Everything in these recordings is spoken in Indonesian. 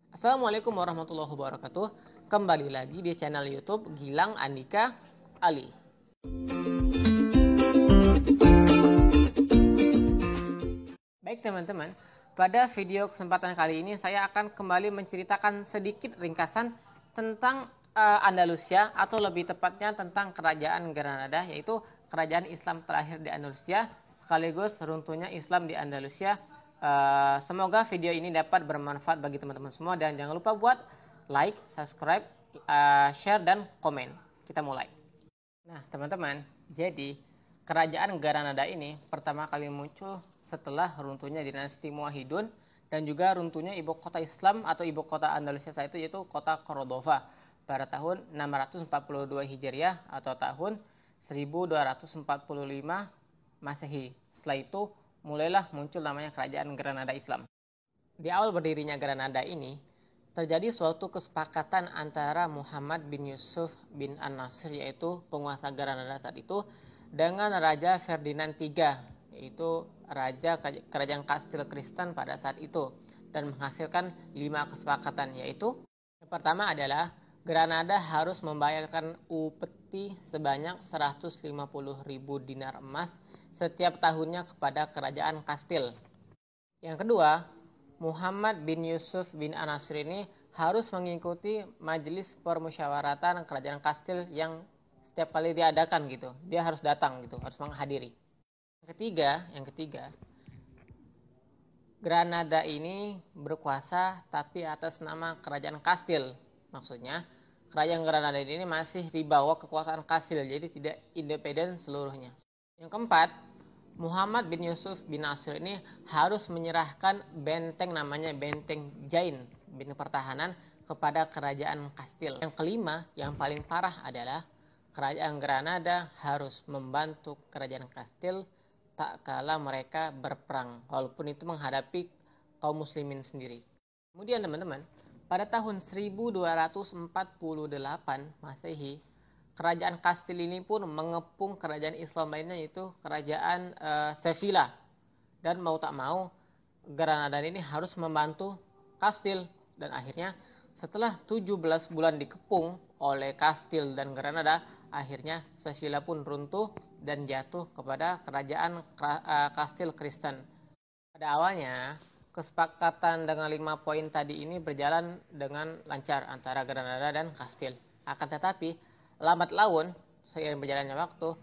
Assalamualaikum warahmatullahi wabarakatuh. Kembali lagi di channel YouTube Gilang Andika Ali. Baik teman-teman, pada video kesempatan kali ini saya akan kembali menceritakan sedikit ringkasan tentang Andalusia, atau lebih tepatnya tentang kerajaan Granada, yaitu kerajaan Islam terakhir di Andalusia sekaligus runtuhnya Islam di Andalusia. Semoga video ini dapat bermanfaat bagi teman-teman semua, dan jangan lupa buat like, subscribe, share, dan komen. Kita mulai. Nah teman-teman, jadi kerajaan Granada ini pertama kali muncul setelah runtuhnya dinasti Muwahhidun dan juga runtuhnya ibu kota Islam atau ibu kota Andalusia saat itu, yaitu kota Cordova pada tahun 642 Hijriah atau tahun 1245 Masehi. Setelah itu mulailah muncul namanya kerajaan Granada Islam. Di awal berdirinya Granada ini terjadi suatu kesepakatan antara Muhammad bin Yusuf bin An-Nasr, yaitu penguasa Granada saat itu, dengan Raja Ferdinand III, yaitu raja kerajaan kastil Kristen pada saat itu, dan menghasilkan 5 kesepakatan, yaitu yang pertama adalah Granada harus membayarkan upeti sebanyak 150.000 dinar emas setiap tahunnya kepada kerajaan kastil. Yang kedua, Muhammad bin Yusuf bin An-Nasr ini harus mengikuti majelis permusyawaratan kerajaan kastil yang setiap kali diadakan gitu. Dia harus datang gitu, harus menghadiri. Yang ketiga, Granada ini berkuasa tapi atas nama kerajaan kastil. Maksudnya, kerajaan Granada ini masih di bawah kekuasaan kastil, jadi tidak independen seluruhnya. Yang keempat, Muhammad bin Yusuf bin Nasr ini harus menyerahkan benteng, namanya benteng Jain, benteng pertahanan, kepada kerajaan kastil. Yang kelima, yang paling parah adalah kerajaan Granada harus membantu kerajaan kastil tak kala mereka berperang, walaupun itu menghadapi kaum muslimin sendiri. Kemudian teman-teman, pada tahun 1248 Masehi, kerajaan kastil ini pun mengepung kerajaan Islam lainnya, yaitu kerajaan Sevilla. Dan mau tak mau, Granada ini harus membantu kastil. Dan akhirnya setelah 17 bulan dikepung oleh kastil dan Granada, akhirnya Sevilla pun runtuh dan jatuh kepada kerajaan kastil Kristen. Pada awalnya, kesepakatan dengan 5 poin tadi ini berjalan dengan lancar antara Granada dan kastil. Akan tetapi, lambat laun, seiring berjalannya waktu,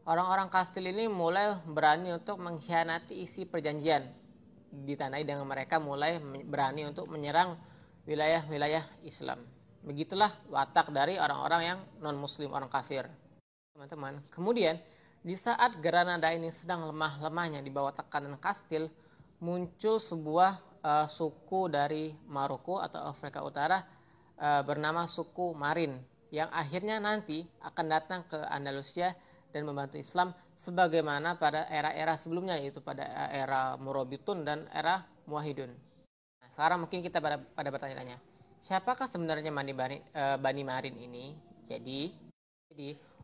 orang-orang kastil ini mulai berani untuk mengkhianati isi perjanjian. Ditandai dengan mereka mulai berani untuk menyerang wilayah-wilayah Islam. Begitulah watak dari orang-orang yang non-muslim, orang kafir. Teman-teman, kemudian di saat Granada ini sedang lemah-lemahnya di bawah tekanan kastil, muncul sebuah suku dari Maroko atau Afrika Utara bernama suku Marin, yang akhirnya nanti akan datang ke Andalusia dan membantu Islam sebagaimana pada era-era sebelumnya, yaitu pada era Murabitun dan era Muwahhidun. Nah, sekarang mungkin kita pada bertanya-tanya, siapakah sebenarnya Bani Marin ini? Jadi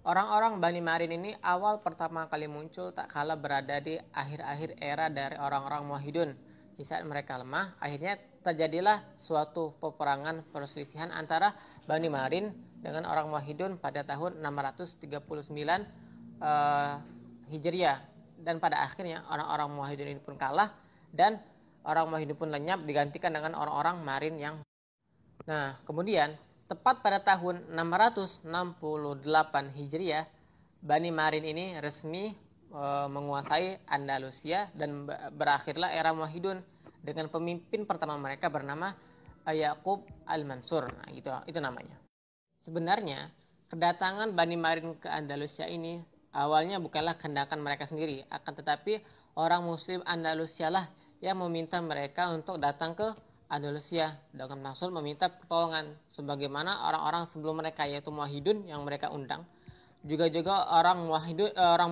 orang-orang Bani Marin ini awal pertama kali muncul tak kala berada di akhir-akhir era dari orang-orang Muwahhidun. Di saat mereka lemah, akhirnya terjadilah suatu peperangan perselisihan antara Bani Marin dengan orang Muwahhidun pada tahun 639 Hijriah. Dan pada akhirnya orang-orang Muwahhidun ini pun kalah dan orang Muwahhidun pun lenyap, digantikan dengan orang-orang Marin yang... Nah, kemudian tepat pada tahun 668 Hijriah, Bani Marin ini resmi menguasai Andalusia dan berakhirlah era Muwahhidun dengan pemimpin pertama mereka bernama Yaqub Al-Mansur. Nah, itu namanya. Sebenarnya kedatangan Bani Marin ke Andalusia ini awalnya bukanlah kehendak mereka sendiri, akan tetapi orang muslim Andalusia lah yang meminta mereka untuk datang ke Andalusia dengan maksud meminta pertolongan, sebagaimana orang-orang sebelum mereka, yaitu Muwahhidun yang mereka undang, juga orang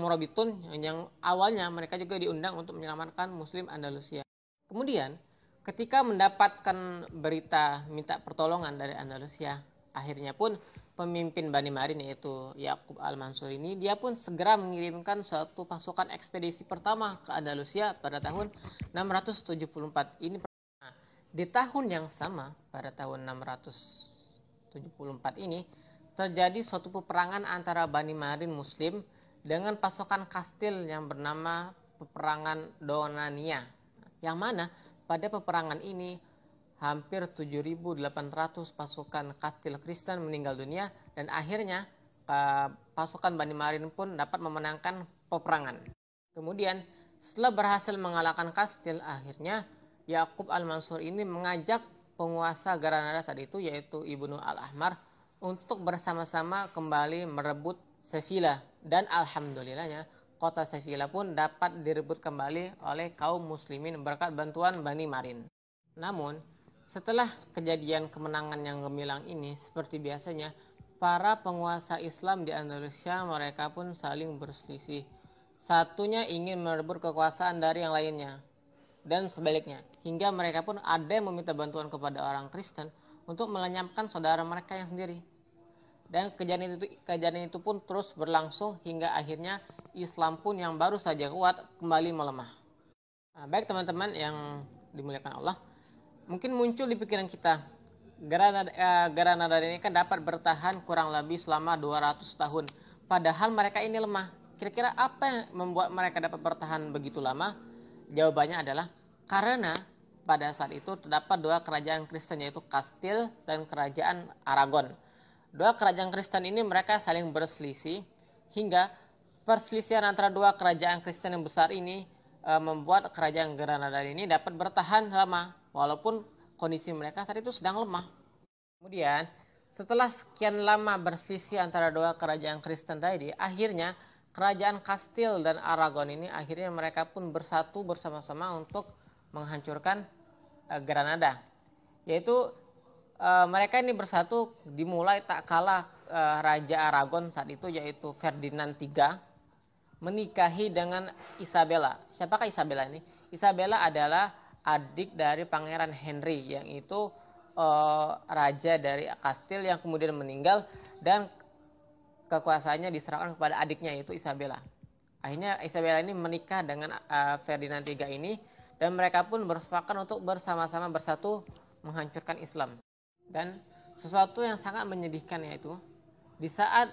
Murabitun yang awalnya mereka juga diundang untuk menyelamatkan muslim Andalusia. Kemudian ketika mendapatkan berita minta pertolongan dari Andalusia, akhirnya pun pemimpin Bani Marin, yaitu Yaqub Al-Mansur ini, dia pun segera mengirimkan suatu pasukan ekspedisi pertama ke Andalusia pada tahun 674 ini. Di tahun yang sama, pada tahun 674 ini, terjadi suatu peperangan antara Bani Marin Muslim dengan pasukan Kastil yang bernama Peperangan Donania. Yang mana pada peperangan ini hampir 7.800 pasukan Kastil Kristen meninggal dunia dan akhirnya pasukan Bani Marin pun dapat memenangkan peperangan. Kemudian setelah berhasil mengalahkan Kastil, akhirnya Yakub Al-Mansur ini mengajak penguasa Granada saat itu yaitu Ibnu Al-Ahmar untuk bersama-sama kembali merebut Sevilla, dan alhamdulillahnya kota Sevilla pun dapat direbut kembali oleh kaum muslimin berkat bantuan Bani Marin. Namun setelah kejadian kemenangan yang gemilang ini, seperti biasanya para penguasa Islam di Andalusia mereka pun saling berselisih. Satunya ingin merebut kekuasaan dari yang lainnya dan sebaliknya, hingga mereka pun ada yang meminta bantuan kepada orang Kristen untuk melenyapkan saudara mereka yang sendiri. Dan kejadian itu pun terus berlangsung hingga akhirnya Islam pun yang baru saja kuat kembali melemah. Baik teman-teman yang dimuliakan Allah, mungkin muncul di pikiran kita, Granada ini kan dapat bertahan kurang lebih selama 200 tahun. Padahal mereka ini lemah. Kira-kira apa yang membuat mereka dapat bertahan begitu lama? Jawabannya adalah karena pada saat itu terdapat dua kerajaan Kristen yaitu Kastil dan kerajaan Aragon. Dua kerajaan Kristen ini mereka saling berselisih hingga perselisihan antara dua kerajaan Kristen yang besar ini membuat kerajaan Granada ini dapat bertahan lama walaupun kondisi mereka saat itu sedang lemah. Kemudian setelah sekian lama berselisih antara dua kerajaan Kristen tadi, akhirnya kerajaan Kastil dan Aragon ini akhirnya mereka pun bersatu bersama-sama untuk menghancurkan Granada. Yaitu mereka ini bersatu dimulai tak kalah Raja Aragon saat itu yaitu Ferdinand III menikahi dengan Isabella. Siapakah Isabella ini? Isabella adalah adik dari Pangeran Henry yang itu raja dari Kastil yang kemudian meninggal dan kekuasaannya diserahkan kepada adiknya yaitu Isabella. Akhirnya Isabella ini menikah dengan Ferdinand III ini dan mereka pun bersepakat untuk bersama-sama bersatu menghancurkan Islam. Dan sesuatu yang sangat menyedihkan yaitu di saat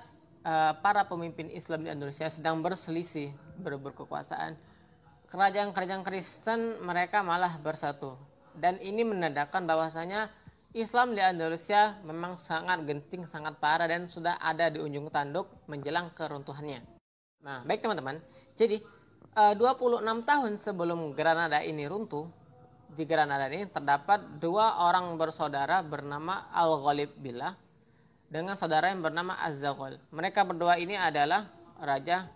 para pemimpin Islam di Indonesia sedang berselisih berebut kekuasaan, kerajaan-kerajaan Kristen mereka malah bersatu. Dan ini menandakan bahwasanya Islam di Andalusia memang sangat genting, sangat parah dan sudah ada di ujung tanduk menjelang keruntuhannya. Nah, baik teman-teman. Jadi 26 tahun sebelum Granada ini runtuh, di Granada ini terdapat dua orang bersaudara bernama Al-Ghalib Billah dengan saudara yang bernama Az-Zaghal. Mereka berdua ini adalah raja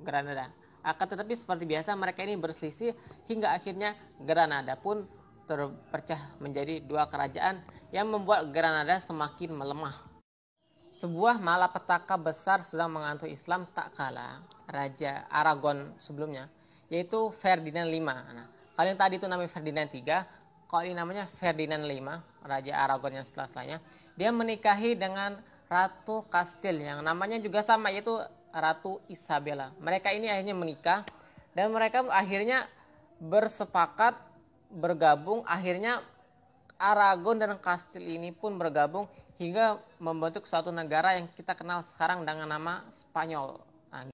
Granada. Akan tetapi seperti biasa mereka ini berselisih hingga akhirnya Granada pun terpecah menjadi dua kerajaan yang membuat Granada semakin melemah. Sebuah malapetaka besar sedang menghantui Islam tak kalah Raja Aragon sebelumnya, yaitu Ferdinand V. Nah, kalau yang tadi itu namanya Ferdinand III, kalau ini namanya Ferdinand V, Raja Aragon yang setelahnya. Dia menikahi dengan Ratu Kastil yang namanya juga sama yaitu Ratu Isabella. Mereka ini akhirnya menikah dan mereka akhirnya bersepakat bergabung, akhirnya Aragon dan Kastil ini pun bergabung hingga membentuk suatu negara yang kita kenal sekarang dengan nama Spanyol. Nah,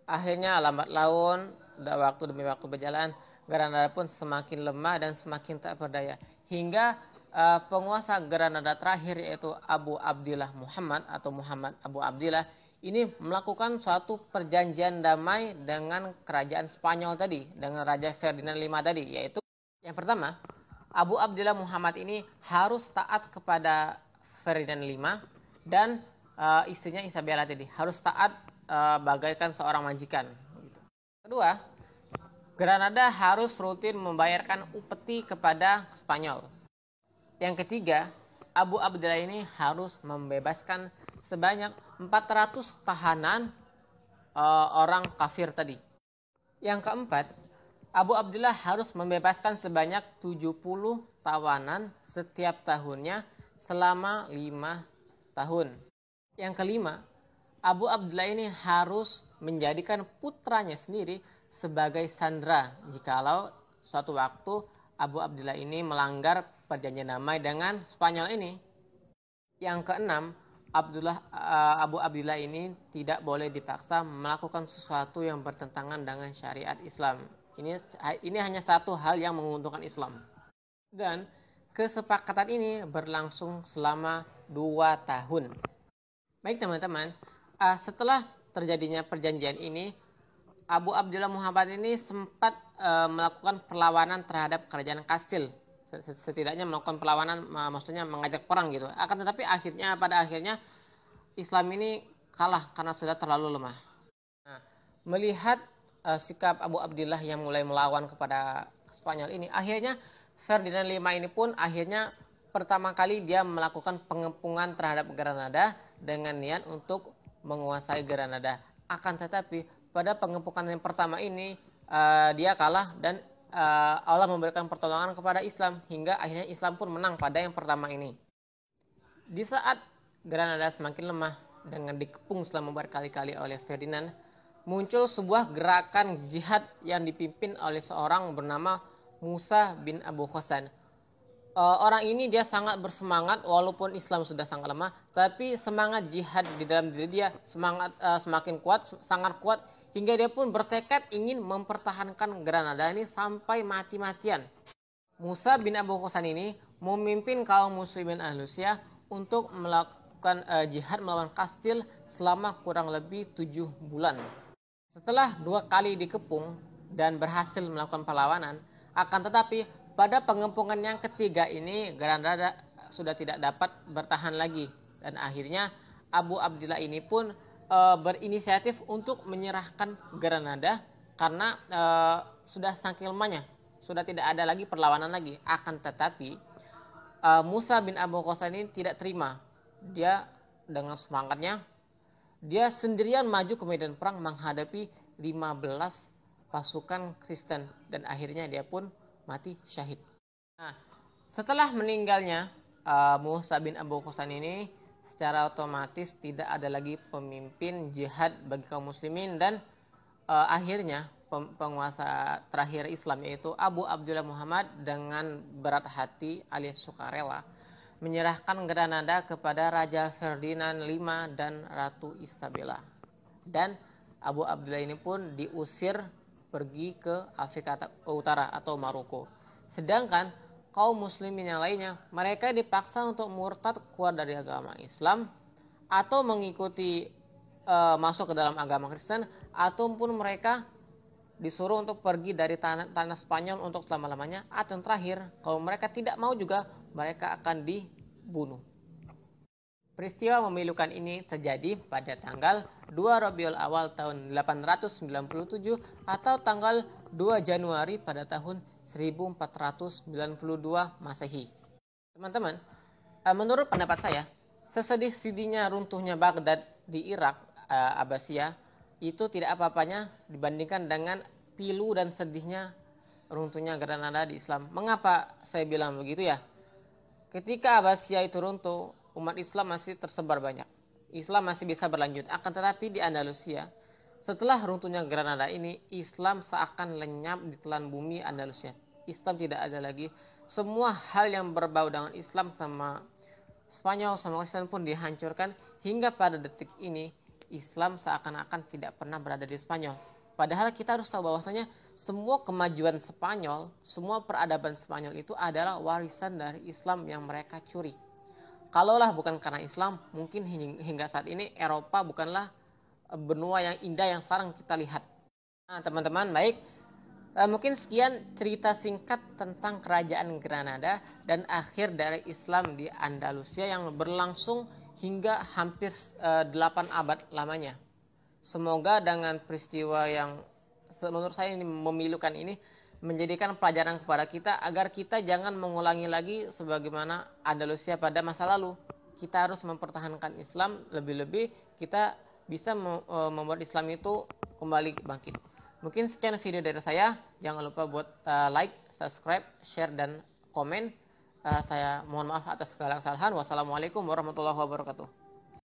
akhirnya lambat laun, waktu demi waktu berjalan, Granada pun semakin lemah dan semakin tak berdaya hingga penguasa Granada terakhir yaitu Abu Abdillah Muhammad atau Muhammad Abu Abdillah ini melakukan suatu perjanjian damai dengan kerajaan Spanyol tadi, dengan Raja Ferdinand V tadi, yaitu yang pertama, Abu Abdillah Muhammad ini harus taat kepada Ferdinand V dan istrinya Isabella tadi harus taat bagaikan seorang majikan. Kedua, Granada harus rutin membayarkan upeti kepada Spanyol. Yang ketiga, Abu Abdillah ini harus membebaskan sebanyak 400 tahanan orang kafir tadi. Yang keempat, Abu Abdillah harus membebaskan sebanyak 70 tawanan setiap tahunnya selama 5 tahun. Yang kelima, Abu Abdillah ini harus menjadikan putranya sendiri sebagai sandera jikalau suatu waktu Abu Abdillah ini melanggar perjanjian damai dengan Spanyol ini. Yang keenam, Abu Abdillah ini tidak boleh dipaksa melakukan sesuatu yang bertentangan dengan syariat Islam. Ini hanya satu hal yang menguntungkan Islam. Dan kesepakatan ini berlangsung selama 2 tahun. Baik teman-teman, setelah terjadinya perjanjian ini, Abu Abdillah Muhammad ini sempat melakukan perlawanan terhadap kerajaan Kastil. Setidaknya melakukan perlawanan, maksudnya mengajak perang gitu. Akan tetapi pada akhirnya Islam ini kalah karena sudah terlalu lemah. Nah, melihat sikap Abu Abdillah yang mulai melawan kepada Spanyol ini, akhirnya Ferdinand V ini pun akhirnya pertama kali dia melakukan pengepungan terhadap Granada dengan niat untuk menguasai Granada. Akan tetapi pada pengepungan yang pertama ini dia kalah dan Allah memberikan pertolongan kepada Islam hingga akhirnya Islam pun menang pada yang pertama ini. Di saat Granada semakin lemah dengan dikepung selama berkali-kali oleh Ferdinand, muncul sebuah gerakan jihad yang dipimpin oleh seorang bernama Musa bin Abu Khazan. Orang ini dia sangat bersemangat walaupun Islam sudah sangat lemah, tapi semangat jihad di dalam diri dia semakin kuat, sangat kuat, hingga dia pun bertekad ingin mempertahankan Granada ini sampai mati-matian. Musa bin Abu Khazan ini memimpin kaum muslimin Andalusia untuk melakukan jihad melawan Kastil selama kurang lebih 7 bulan. Setelah 2 kali dikepung dan berhasil melakukan perlawanan, akan tetapi pada pengepungan yang ketiga ini Granada sudah tidak dapat bertahan lagi. Dan akhirnya Abu Abdillah ini pun berinisiatif untuk menyerahkan Granada karena sudah saking lemahnya, sudah tidak ada lagi perlawanan lagi. Akan tetapi Musa bin Abu Khazan ini tidak terima. Dia dengan semangatnya dia sendirian maju ke medan perang menghadapi 15 pasukan Kristen dan akhirnya dia pun mati syahid. Nah, setelah meninggalnya Musa bin Abu Khazan ini, secara otomatis tidak ada lagi pemimpin jihad bagi kaum muslimin dan akhirnya penguasa terakhir Islam yaitu Abu Abdullah Muhammad dengan berat hati alias sukarela menyerahkan Granada kepada Raja Ferdinand V dan Ratu Isabella. Dan Abu Abdullah ini pun diusir pergi ke Afrika Utara atau Maroko. Sedangkan kaum muslimin yang lainnya, mereka dipaksa untuk murtad keluar dari agama Islam atau mengikuti masuk ke dalam agama Kristen, ataupun mereka disuruh untuk pergi dari tanah Spanyol untuk selama-lamanya, atau yang terakhir, kalau mereka tidak mau juga, mereka akan dibunuh. Peristiwa memilukan ini terjadi pada tanggal 2 Rabiul Awal tahun 897 atau tanggal 2 Januari pada tahun 1492 Masehi. Teman-teman, menurut pendapat saya, sesedih-sedihnya runtuhnya Baghdad di Irak, Abbasiyah, itu tidak apa-apanya dibandingkan dengan pilu dan sedihnya runtuhnya Granada di Islam. Mengapa saya bilang begitu ya? Ketika Abbasiyah itu runtuh, umat Islam masih tersebar banyak. Islam masih bisa berlanjut. Akan tetapi di Andalusia, setelah runtuhnya Granada ini, Islam seakan lenyap di telan bumi Andalusia. Islam tidak ada lagi. Semua hal yang berbau dengan Islam sama Spanyol sama Kristen pun dihancurkan. Hingga pada detik ini, Islam seakan-akan tidak pernah berada di Spanyol. Padahal kita harus tahu bahwasanya semua kemajuan Spanyol, semua peradaban Spanyol itu adalah warisan dari Islam yang mereka curi. Kalaulah bukan karena Islam, mungkin hingga saat ini Eropa bukanlah benua yang indah yang sekarang kita lihat. Nah, teman-teman, baik. Mungkin sekian cerita singkat tentang kerajaan Granada dan akhir dari Islam di Andalusia yang berlangsung hingga hampir 8 abad lamanya. Semoga dengan peristiwa yang menurut saya ini memilukan ini menjadikan pelajaran kepada kita agar kita jangan mengulangi lagi sebagaimana Andalusia pada masa lalu. Kita harus mempertahankan Islam, lebih-lebih kita bisa membuat Islam itu kembali bangkit. Mungkin sekian video dari saya. Jangan lupa buat like, subscribe, share, dan komen. Saya mohon maaf atas segala kesalahan. Wassalamualaikum warahmatullahi wabarakatuh.